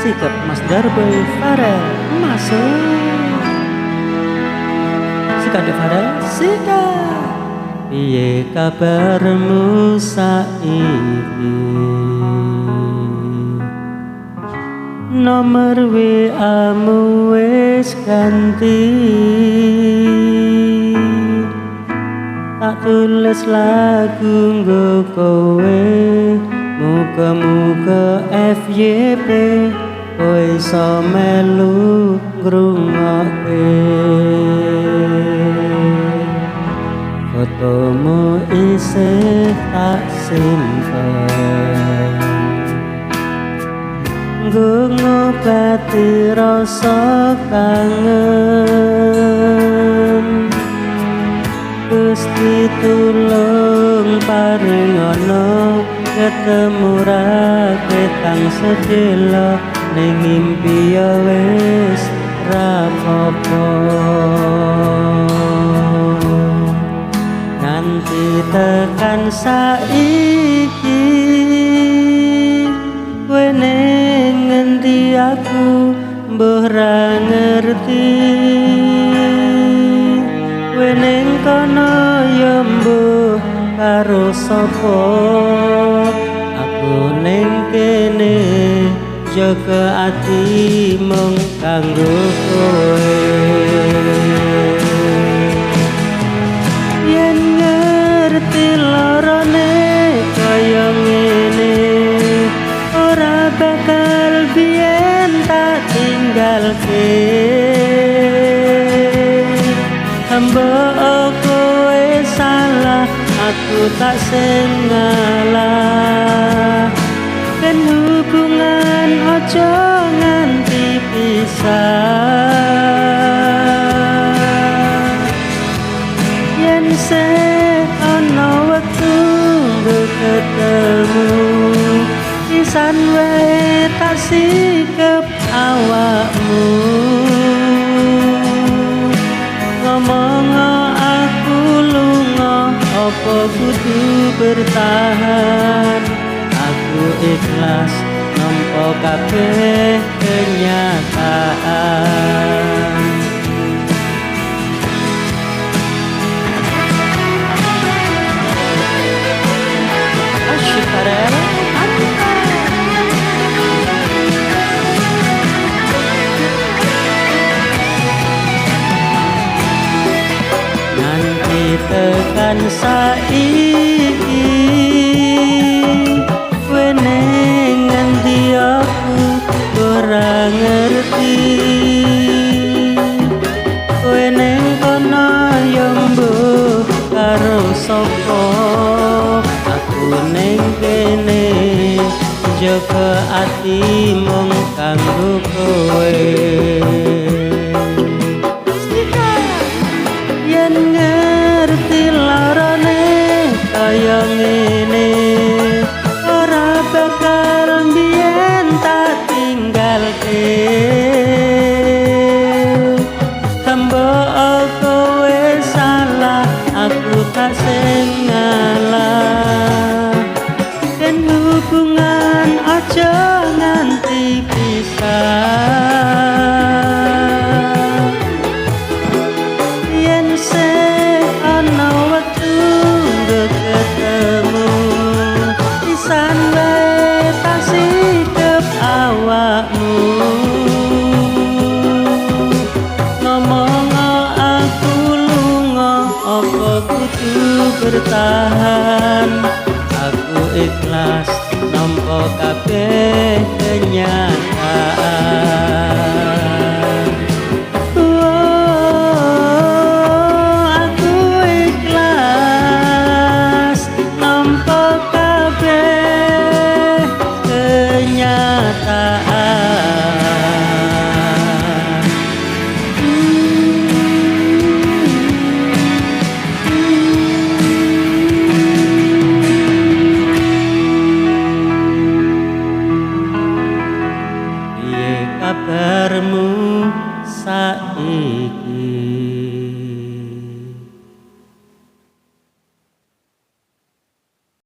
sikap Mas Darboy Farel masuk. Sikap de Farel sikap. Piye kabarmu saiki? Nomor WA-mu wis ganti, tak tulis lagu nggo kowe. Muga-muga FYP kowe iso melu ngrungokke. Fotomu isih tak simpen, nggo ngobati rasa kangen. Gusti tulung paringono ketemu ra ketang sedelo ning ngimpi ya wis ra apa-apa. Nganti tekan saiki kowe ning ngendi aku mbuh ra ngerti. Kowe ning kono ya mbuh karo sapa, aku ning kene jaga ati mung kanggo kowe. Yen ngerti larane kaya ngene, ora bakal biyen tak tinggalke. Mbok kowe salah, aku tak sengalah. Ben hubungan ojo nganti pisah. Yen sih ana wektu nggo ketemu, pisan wae tak sikep awakmu. Ngomong aku lunga, apa kudu bertahan? Aku ikhlas nampa kabeh kenyataan. Asyik Farel nanti tekan saiki kowe ning ngendi aku ora ngerti. Kowe ning kono ya mbuh karo sapa, aku ning kene jaga ati mung kanggo kowe. Yen ngerti larane kaya ngene, ora bakal mbiyen tak tinggalke. Mbok kowe salah, aku tak sengalah. Dan hubungan aja nganti pisah. Yen sih ana wektu nggo ketemu, pisan wae tak sikep awakmu. Ngomong aku lunga, apa kudu bertahan?